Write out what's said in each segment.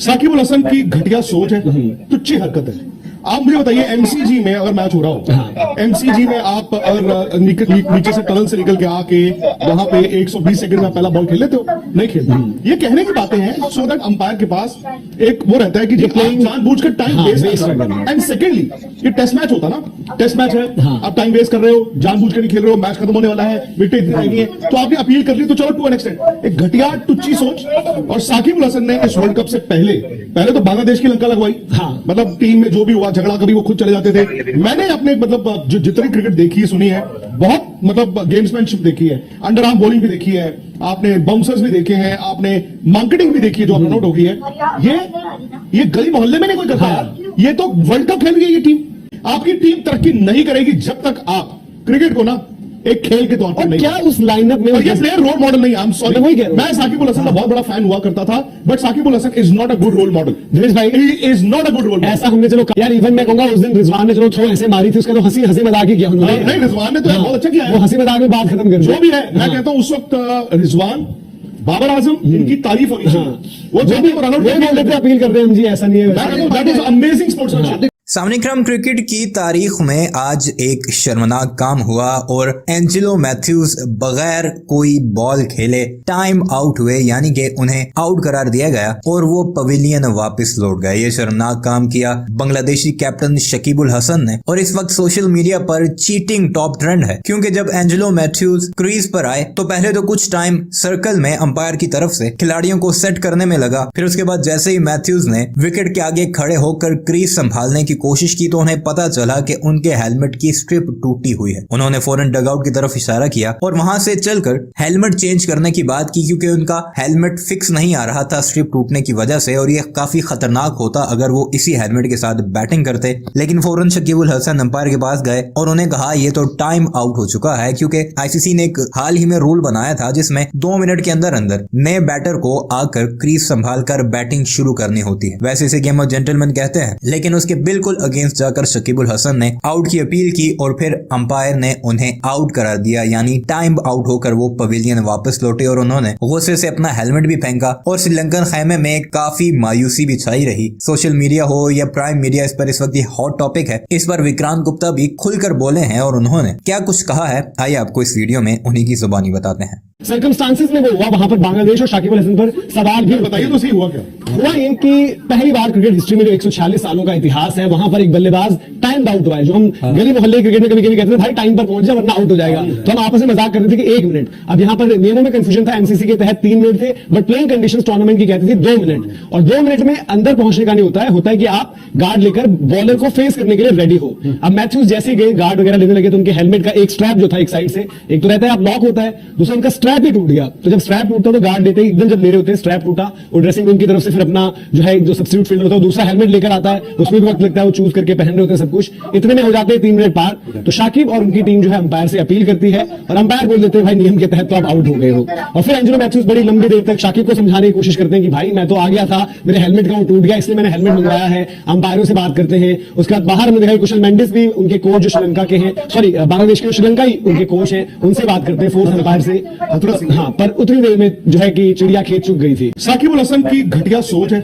साकिब अल हसन की घटिया सोच है, तुच्छी हरकत है। आप मुझे बताइए, एमसीजी में अगर मैच हो रहा हो, एमसीजी में आप अगर नीचे से टनल से निकल के आके वहां पे 120 सेकंड में पहला बॉल खेल लेते हो? नहीं खेलते। ये कहने की बातें हैं सो दैट अंपायर के पास एक वो रहता है कि जानबूझकर टाइम वेस्ट करना। एंड सेकेंडली, ये टेस्ट मैच होता ना, टेस्ट मैच है, आप टाइम वेस्ट कर रहे हो, जानबूझकर नहीं खेल रहे हो, मैच खत्म होने वाला है, विकेट इतनी नहीं है, तो आपने अपील कर ली, तो चलो टू एन एक्सटेंड। एक घटिया टुच्ची सोच। और साकिब अल हसन ने इस वर्ल्ड कप से पहले तो बांग्लादेश की लंका लगवाई। मतलब टीम में जो भी हुआ झगड़ा, कभी वो खुद चले जाते थे। मैंने अपने मतलब जो जितनी क्रिकेट देखी है, सुनी है, बहुत मतलब गेम्समैनशिप देखी है, अंडर आर्म बॉलिंग भी देखी है, आपने बाउंसर्स भी देखे हैं, आपने मार्केटिंग भी देखी है जो रन आउट हो गई है। ये गली मोहल्ले में नहीं कोई करता यार। ये तो वर्ल्ड कप खेल गई ये टीम। आपकी टीम तरक्की नहीं करेगी जब तक आप क्रिकेट को ना एक खेल के तौर पर नहीं। क्या उस लाइनअप में ये प्लेयर रोल मॉडल नहीं। आई एम सॉरी, मैं साकिब अल हसन का बहुत बड़ा फैन हुआ करता था, but Shakib Al Hasan is not a good role model. Dinesh भाई, he is not a good role model. ऐसा हमने चलो यार, इवन मैं कहूंगा उस दिन रिजवान ने चलो थ्रो ऐसे मारी थी, उसका तो हंसी मजाक ही किया उन्होंने। नहीं, रिजवान ने तो बहुत अच्छा किया, वो हंसी मजाक में बात खत्म कर जो भी है। मैं कहता हूं उस वक्त रिजवान, बाबर आजम, इनकी तारीफ होनी चाहिए। वो जो भी रन आउट अपील करते हैं हम जी, ऐसा नहीं है। That is amazing sportsmanship. सामने क्रिकेट की तारीख में आज एक शर्मनाक काम हुआ और एंजेलो मैथ्यूज बगैर कोई बॉल खेले टाइम आउट हुए, यानी कि उन्हें आउट करार दिया गया और वो पवेलियन वापस लौट गए। ये शर्मनाक काम किया बांग्लादेशी कैप्टन शकीब अल हसन ने और इस वक्त सोशल मीडिया पर चीटिंग टॉप ट्रेंड है, क्योंकि जब एंजेलो मैथ्यूज क्रीज पर आए तो पहले तो कुछ टाइम सर्कल में अंपायर की तरफ से खिलाड़ियों को सेट करने में लगा। फिर उसके बाद जैसे ही मैथ्यूज ने विकेट के आगे खड़े होकर क्रीज संभालने की कोशिश की तो उन्हें पता चला कि उनके हेलमेट की स्ट्रिप टूटी हुई है। उन्होंने फौरन डगआउट की तरफ इशारा किया और वहां से चलकर हेलमेट चेंज करने की बात की, क्योंकि उनका हेलमेट फिक्स नहीं आ रहा था स्ट्रिप टूटने की वजह से, और यह काफी खतरनाक होता अगर वो इसी हेलमेट के साथ बैटिंग करते। लेकिन फौरन शकीब अल हसन अंपायर के पास गए और उन्हें कहा ये तो टाइम आउट हो चुका है, क्योंकि आईसीसी ने एक हाल ही में रूल बनाया था जिसमें 2 मिनट के अंदर अंदर नए बैटर को आकर क्रीज संभाल कर बैटिंग शुरू करनी होती है। वैसे इसे गेम ऑफ जेंटलमैन कहते हैं, लेकिन उसके बिल्कुल अगेंस्ट जाकर शकीब अल हसन ने आउट की अपील की और फिर अंपायर ने उन्हें आउट करार दिया, यानी टाइम आउट होकर वो पवेलियन वापस लौटे और उन्होंने गुस्से से अपना हेलमेट भी फेंका। और श्रीलंकन खेमे में काफी मायूसी भी छाई रही। सोशल मीडिया हो या प्राइम मीडिया, इस पर इस वक्त हॉट टॉपिक है। इस पर विक्रांत गुप्ता भी खुलकर बोले हैं और उन्होंने क्या कुछ कहा है, आइए आपको इस वीडियो में उन्हीं की जुबानी बताते हैं। सर्कमस्टांसेस में वो हुआ वहां पर बांग्लादेश और शाकिब अल हसन पर सवाल भी बताइए तो सही हुआ क्या? हुआ ये कि पहली बार क्रिकेट हिस्ट्री में जो 146 सालों का इतिहास है, वहां पर एक बल्लेबाज टाइम आउट हुआ है। जो हम गली मोहल्ले क्रिकेट में कभी कभी कहते थे भाई टाइम पर पहुंच जा वरना आउट हो जाएगा, तो हम आपस में मजाक करते थे कि 1 मिनट। अब यहाँ पर नियमों में कंफ्यूजन था, एमसीसी के तहत 3 मिनट थे, बट प्लेइंग कंडीशंस टूर्नामेंट की कहती थी 2 मिनट। और 2 मिनट में अंदर पहुंचने का नहीं होता है कि आप गार्ड लेकर बॉलर को फेस करने के लिए रेडी हो। अब मैथ्यूज जैसे गए गार्ड वगैरह लेने लगे तो उनके हेलमेट का एक स्ट्रैप जो था एक साइड से, एक तो रहता है आप लॉक होता है, दूसरा उनका स्ट्रैप ही टूट गया। तो जब स्ट्रैप टूटता तो गार्ड लेते ही एकदम जब ले रहे होते हैं स्ट्रैप टूटा, और ड्रेसिंग रूम की तरफ से फिर अपना जो है जो सब्स्टिट्यूट फील्डर होता है दूसरा हेलमेट लेकर आता है, उसमें भी वक्त लगता है, वो चूज करके पहन रहे होते हैं सब कुछ। इतने में हो जाते हैं 3 मिनट पार। तो शाकिब और उनकी टीम जो है अंपायर से अपील करती है और अंपायर बोल देते हैं भाई नियम के तहत तो आप आउट हो गए हो। और फिर एंजेलो मैथ्यूज बड़ी लंबी देर तक शाकिब को समझाने की कोशिश करते हैं कि भाई मैं तो आ गया था, मेरे हेलमेट का वो टूट गया इसलिए मैंने हेलमेट मंगवाया है। अंपायरों से बात करते हैं। उसके बाद बाहर हमने देखा कुशल मेंडिस भी उनके कोच जो श्रीलंका के हैं, सॉरी बांग्लादेश के श्रीलंका ही उनके कोच हैं, उनसे बात करते हैं फोर्थ अंपायर से। हाँ, पर उतनी देर में जो है कि चिड़िया खेत चुक गई थी। साकिब अल हसन की घटिया सोच है,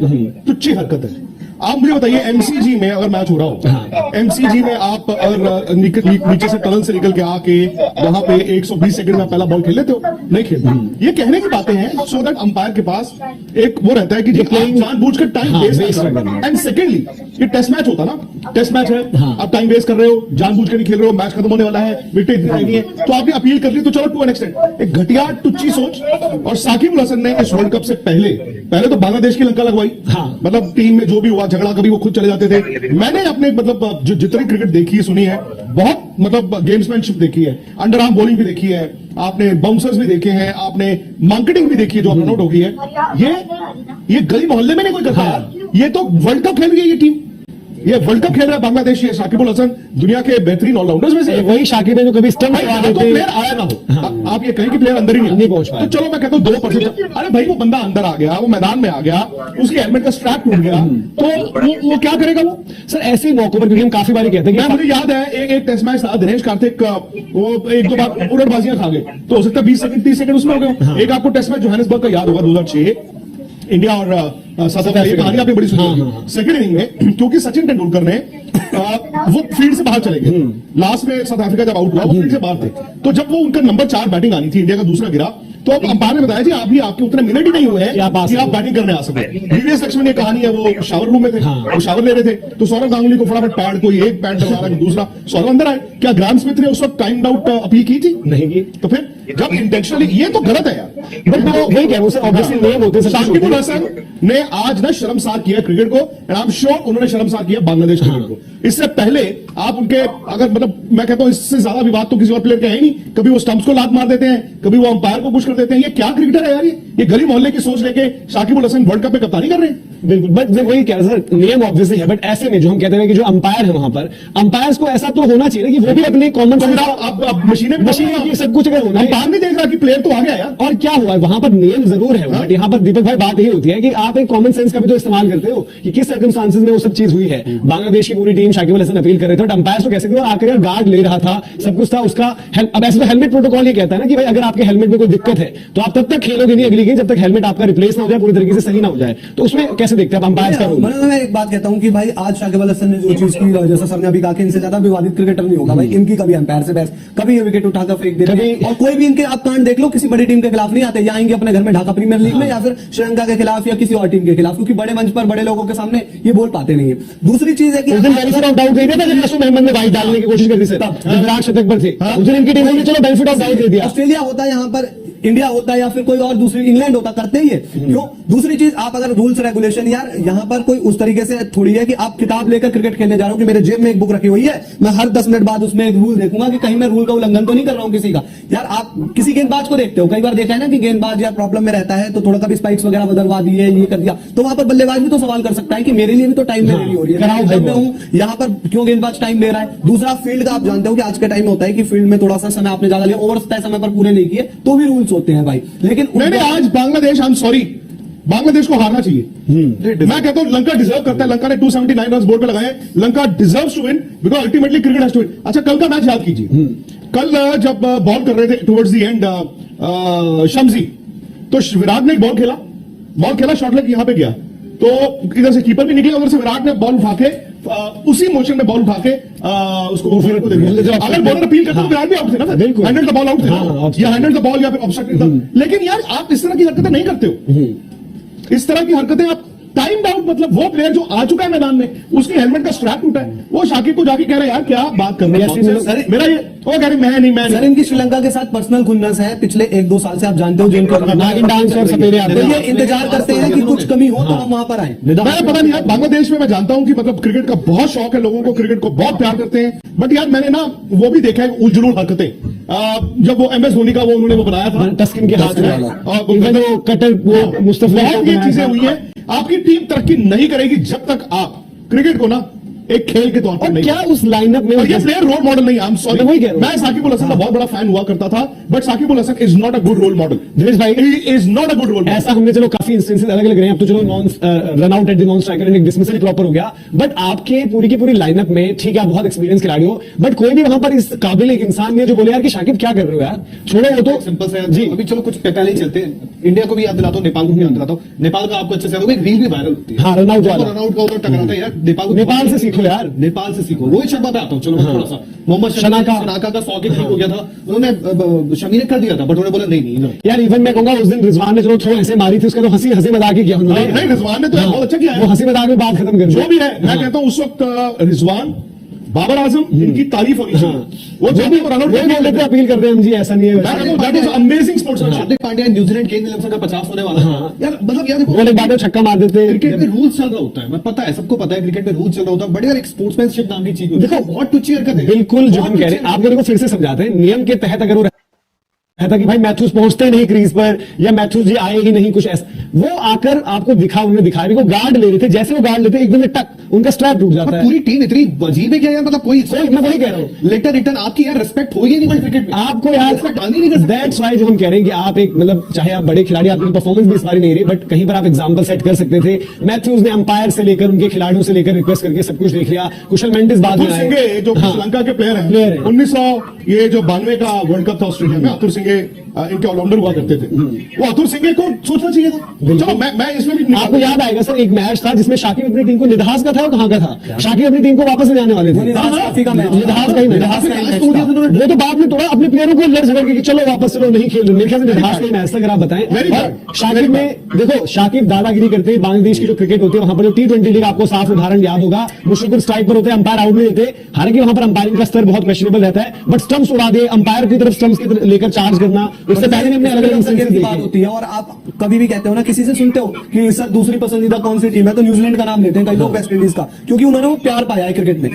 तुच्छी हरकत है। आप मुझे बताइए, एमसीजी में अगर मैच हो रहा हो, एमसीजी में आप अगर नीचे से टनल से निकल के आके वहां पे 120 सेकंड में पहला बॉल खेल लेते हो? नहीं खेलते। ये कहने की बातें हैं सो दैट अंपायर के पास एक वो रहता है कि जानबूझकर टाइम वेस्ट करना। एंड सेकेंडली, ये टेस्ट मैच होता ना, टेस्ट मैच है, आप टाइम वेस्ट कर रहे हो, जानबूझकर नहीं खेल रहे हो, मैच खत्म होने वाला है, विकेट इतनी नहीं है, तो आपने अपील कर ली, तो चलो टू एन एक्सटेंड। एक घटिया टुच्ची सोच। और साकिब अल हसन ने इस वर्ल्ड कप से पहले तो बांग्लादेश की लंका लगवाई। मतलब टीम में जो भी हुआ झगड़ा, कभी वो खुद चले जाते थे। मैंने अपने मतलब जो जितनी क्रिकेट देखी है सुनी है, बहुत मतलब गेम्समैनशिप देखी है, अंडर आर्म बॉलिंग भी देखी है, आपने बाउंसर्स भी देखे हैं, आपने मार्केटिंग भी देखी है जो रन आउट हो गई है। ये गली मोहल्ले में नहीं कोई करता यार। ये तो वर्ल्ड कप खेल गई ये टीम। ये वर्ल्ड कप खेल रहा है बांग्लादेश। ये साकिब अल हसन दुनिया के बेहतरीन ऑलराउंडर्स में से वही शाकिब है जो कभी स्टंप प्लेयर आया ना हो। आप ये कहें कि प्लेयर अंदर ही नहीं पहुंच पाया, तो चलो मैं कहता हूं 2%। अरे भाई वो बंदा अंदर आ गया, वो मैदान में आ गया, उसके हेलमेट का स्ट्रैप टूट गया, तो वो क्या करेगा वो? सर ऐसे ही मौकों पर, क्योंकि हम काफी बार कहते हैं, मुझे याद है एक टेस्ट मैच था, दिनेश कार्तिक वो 1-2 बार उड़नबाजियां खा गए, तो हो सकता है 20 सेकंड 30 सेकंड उसमें हो गए। एक आपको टेस्ट मैच जोहानिसबर्ग का याद होगा 2006, इंडिया और साउथ अफ्रीका, ये कहानी आपने बड़ी सुनी। सेकंड इनिंग में क्योंकि सचिन तेंदुलकर ने वो फील्ड से बाहर चले गए, लास्ट में साउथ अफ्रीका जब आउट हुआ वो फील्ड से बाहर थे, तो जब वो उनका नंबर 4 बैटिंग आनी थी, इंडिया का दूसरा गिरा, तो अब अंपायर ने बताया जी अभी आपके उतने मिनट ही नहीं हुए हैं कि आप बैटिंग करने आ सकते हैं। वीवीएस लक्ष्मण, ये कहानी है, वो शावर रूम में थे, वो शावर ले रहे थे, तो सौरव गांगुली को फटाफट पैड, कोई एक पैड डलवा रहा है, दूसरा, सौरव अंदर आए। क्या ग्राम स्मिथ ने उस वक्त टाइम आउट अपील की थी? नहीं की। तो फिर जब इंटेंशनली, ये तो गलत है यार। बट वो वही कह रहा हूं, ऑब्वियसली नियम होते हैं। शाकिब उल हसन ने आज ना शर्मसार किया क्रिकेट को, एंड आई एम श्योर उन्होंने शर्मसार किया बांग्लादेश क्रिकेट को। इससे पहले आप उनके, अगर मतलब मैं कहता हूं इससे ज्यादा विवाद तो किसी और प्लेयर का है नहीं। कभी वो स्टंप्स को लात मार देते हैं, कभी वो अंपायर को पुश कर देते हैं। ये क्या क्रिकेटर है यार, ये गली मोहल्ले की सोच लेके शाकिब उल हसन वर्ल्ड कप में कप्तानी कर रहे हैं। बिल्कुल, बट मैं वही कह रहा सर, नियम ऑब्वियसली है, बट ऐसे में जो हम कहते हैं कि जो अंपायर है वहां पर, अंपायर्स को ऐसा तो होना चाहिए कि वो भी अपने कॉमन सेंस, अब मशीनें सब कुछ अगर होना है, अंपायर नहीं देख रहा कि प्लेयर तो आ गया यार। और क्या हुआ वहां पर नियम जरूर है, बट यहाँ पर दीपक भाई बात यही होती है कि आप एक कॉमन सेंस का भी तो इस्तेमाल करते हो कि किस सर्कमस्टांसेस में वो सब चीज हुई है। बांग्लादेश की पूरी टीम शाकिब अल हसन अपील कर रहे थे, बट अंपायर्स तो कैसे थे, आकर यार गार्ड ले रहा था, सब कुछ था उसका। अब ऐसे तो हेलमेट प्रोटोकॉल ये कहता है ना कि भाई अगर आपके हेलमेट में कोई दिक्कत है तो आप तब तक खेलोगे नहीं अगली गेम जब तक हेलमेट आपका रिप्लेस ना हो जाए, पूरी तरीके से सही ना हो जाए। तो उसमें कैसे देखते हैं आप अंपायर्स का रोल? मैं एक बात कहता हूं कि भाई आज शाकिब अल हसन ने जो चीज की, जैसा सर ने अभी कहा कि इनसे ज्यादा विवादित क्रिकेटर नहीं होगा भाई। इनकी कभी अंपायर से बहस, कभी ये विकेट उठाकर फेंक देते हैं, और कोई भी इनके आप कांड देख लो, किसी बड़ी टीम के खिलाफ नहीं आते, या आएंगे अपने घर में ढाका प्रीमियर लीग में, या फिर श्रीलंका के खिलाफ या किसी और टीम के खिलाफ, क्योंकि बड़े मंच पर बड़े लोगों के सामने ये बोल पाते नहीं है। दूसरी चीज है कि बेनिफिट ऑफ डाउट दे दिया था जब नसूर अहमद ने वाइड डालने की कोशिश कर दी, विराट शतक पर थे, उस दिन इनकी टीम ने चलो बेनिफिट ऑफ डाउट दे दिया। ऑस्ट्रेलिया होता है यहाँ पर, इंडिया होता है, या फिर कोई और दूसरी इंग्लैंड होता, करते ही है क्यों? दूसरी चीज, आप अगर रूल्स रेगुलेशन, यार यहाँ पर कोई उस तरीके से थोड़ी है कि आप किताब लेकर क्रिकेट खेलने जा रहे हो कि मेरे जेब में एक बुक रखी हुई है, मैं हर 10 मिनट बाद उसमें एक रूल देखूंगा कि कहीं मैं रूल का उल्लंघन तो नहीं कर रहा हूं किसी का। यार आप किसी गेंदबाज को देखते हो, कई बार देखा है ना कि गेंदबाज यार प्रॉब्लम में रहता है, तो थोड़ा कभी स्पाइक्स वगैरह बदलवा दिए, ये कर दिया, तो वहां पर बल्लेबाज भी तो सवाल कर सकता है कि मेरे लिए भी तो टाइम में लेनी हो रही है, मैं हूं यहाँ पर, क्यों गेंदबाज टाइम ले रहा है? दूसरा, फील्ड का आप जानते हो कि आज के टाइम में होता है कि फील्ड में थोड़ा सा समय आपने ज्यादा लिया, ओवर्स तय समय पर पूरे नहीं किए, तो भी रूल्स होते हैं भाई। लेकिन नहीं, आज Bangladesh, I am sorry, Bangladesh को हारना चाहिए। मैं कहता हूं लंका डिजर्व करता है। लंका ने 279 रन बोर्ड पे लगाए। Lanka deserves to win because ultimately cricket has to win. अच्छा, कल का मैच याद कीजिए। कल जब बॉल कर रहे थे टुवर्ड्स द एंड शम्सी, तो विराट ने एक बॉल खेला, शॉट लेग यहां पे गया, तो इधर से कीपर भी निकले, उधर से विराट ने बॉल उठा के उसी मोशन में बॉल उठा के उसको को दे दिया। अगर बॉलर अपील करता तो विराट भी आउट थे ना, बिल्कुल हैंडल द बॉल आउट थे, या हैंडल द बॉल या फिर ऑब्स्ट्रक्ट था। लेकिन यार आप इस तरह की हरकतें नहीं करते हो। इस तरह की हरकतें आप टाइम आउट, मतलब वो प्लेयर जो आ चुका है मैदान में, उसके हेलमेट का स्ट्रैप टूटा है, वो शाकिब को जाके कह रहे यार क्या बात कर रहे हैं, मेरा ये, वो कह रहे मैं नहीं। सर, इनकी श्रीलंका के साथ पर्सनल खुन्नस है पिछले 1-2 साल से, आप जानते हो, जिनको नागिन डांस और सपेरे आते हैं, ये इंतजार करते हैं कि कुछ कमी हो तो हम वहां पर आए। मैं पता नहीं यार, बांग्लादेश में मैं जानता हूं कि मतलब क्रिकेट का बहुत शौक है लोगों को, क्रिकेट को बहुत प्यार करते हैं, बट यार मैंने ना वो भी देखा है उलझुल हरकतें, जब वो MS धोनी का वो उन्होंने वो बनाया था टस्किन के हाथ में, और कटर वो मुस्तफा, ये चीजें हुई है। आपकी टीम तरक्की नहीं करेगी जब तक आप क्रिकेट को ना एक खेल के तौर पर नहीं। क्या उस लाइनअप में ये प्लेयर रोल मॉडल नहीं, आई एम सॉरी, मैं साकिब उल हसन का बहुत बड़ा फैन हुआ करता था, but Shakib ul Hasan is not a good role model. Dinesh भाई, he is not a good role model. ऐसा हमने चलो काफी इंस्टेंसेस अलग अलग रहे, अब तो चलो non run out at the non striker end dismissal proper हो गया, बट आपके पूरी की पूरी लाइनअप में ठीक है, आप बहुत एक्सपीरियंस खिलाड़ी हो, बट कोई भी वहां पर इस काबिल एक इंसान ने जो बोले यार कि शाकिब क्या कर रहे हो यार, छोड़ो वो तो सिंपल से जी। अभी चलो कुछ पहले ही चलते हैं, इंडिया को भी याद दिलाता हूं, नेपाल को भी याद दिलाता हूं। नेपाल का आपको अच्छे से एक रील भी वायरल होती है, हाँ, रन आउट का उधर टकराता है यार, नेपाल से सीखो यार, नेपाल से सीखो। रोहित शर्मा पे आता हूँ, चलो थोड़ा सा, मोहम्मद शनाका का 100 के ठीक हो गया था, उन्होंने शमी ने कर दिया था, बट उन्होंने बोला नहीं यार। इवन मैं कहूंगा उस दिन रिजवान ने चलो थोड़ा ऐसे मारी थी, उसका तो हंसी मजाक ही किया उन्होंने। नहीं, रिजवान ने तो बहुत अच्छा किया, वो हंसी मजाक में बात खत्म कर दी, जो भी है। मैं कहता हूं उस वक्त रिजवान, बाबर आजम, इनकी तारीफ होनी चाहिए। वो जो भी रन आउट अपील करते हैं हम जी, ऐसा नहीं है, that is amazing sportsmanship. Hardik Pandya New Zealand Kane Williamson का 50 होने वाला है यार, मतलब यार वो लोग बातें छक्का मार देते हैं। क्रिकेट में रूल्स चल रहा होता है, मैं पता है, सबको पता है क्रिकेट में रूल्स चल रहा होता है, बट यार एक स्पोर्ट्समैनशिप नाम की चीज होती है, देखो बहुत टुच्ची हरकत है। बिल्कुल जो हम कह रहे हैं, आप मेरे को फिर से समझाते हैं, नियम के तहत अगर वो था कि भाई मैथ्यूज पहुंचते नहीं क्रीज पर, या मैथ्यूज जी आए ही नहीं, कुछ ऐसा, वो आकर आपको उन्होंने दिखाया, वो गार्ड ले रहे थे, जैसे वो गार्ड लेते एकदम टक उनका स्ट्रैप टूट जाता है। पूरी टीम इतनी अजीब है क्या यार, मतलब कोई मैं वही कह रहा हूँ, लेटर रिटर्न आपकी यार रिस्पेक्ट होगी नहीं क्रिकेट में, आपको यार रिस्पेक्ट आनी नहीं कर। दैट्स व्हाई जो हम कह रहे हैं कि आप एक मतलब चाहे आप बड़े खिलाड़ी, आपकी परफॉर्मेंस भी इस बार नहीं रही, बट कहीं पर आप एग्जांपल सेट कर सकते थे। मैथ्यूज ने अंपायर से लेकर उनके खिलाड़ियों से लेकर रिक्वेस्ट करके सब कुछ देख लिया। कुशल मेंडिस बाद में आए, जो श्रीलंका के प्लेयर हैं, 1992 का वर्ल्ड कप था ऑस्ट्रेलिया में, अतुर सिंह इनके ऑलराउंडर हुआ करते थे, वो अतुल सिंह को सोचना चाहिए था। चलो मैं इसमें भी आपको याद आएगा सर, एक मैच था जिसमें शाकिब अपनी टीम को निधास का था, और कहाँ का था, शाकिब अपनी टीम को वापस ले आने वाले थे। काफी का मैच, निधास का ही मैच, निधास का ही मैच वो था। तो बाद में थोड़ा अपने प्लेयरों को लड़ झगड़ के कि चलो वापस चलो नहीं खेल रहे, मेरे ख्याल से निधास का ही मैच था अगर आप बताएं। और शाकिब में देखो, शाकिब दादागिरी करते हैं, बांग्लादेश की जो क्रिकेट होती है वहां पर जो T20 लीग, आपको साफ उदाहरण याद होगा, मुश्किल स्ट्राइक पर होते हैं, अंपायर आउट नहीं देते, हालांकि वहां पर अंपायरिंग का स्तर बहुत क्वेश्चनेबल रहता है, बट स्टंप्स उड़ा दे, अंपायर की तरफ स्टंप्स की लेकर चार्ज करना, उससे पहले भी हमने अलग अलग इंस्टेंसेस की बात देखे। होती है। और आप कभी भी कहते हो ना, किसी से सुनते हो कि सर दूसरी पसंदीदा कौन सी टीम है, तो न्यूजीलैंड का नाम लेते हैं कई लोग, वेस्ट इंडीज का, क्योंकि उन्होंने वो प्यार पाया है क्रिकेट में।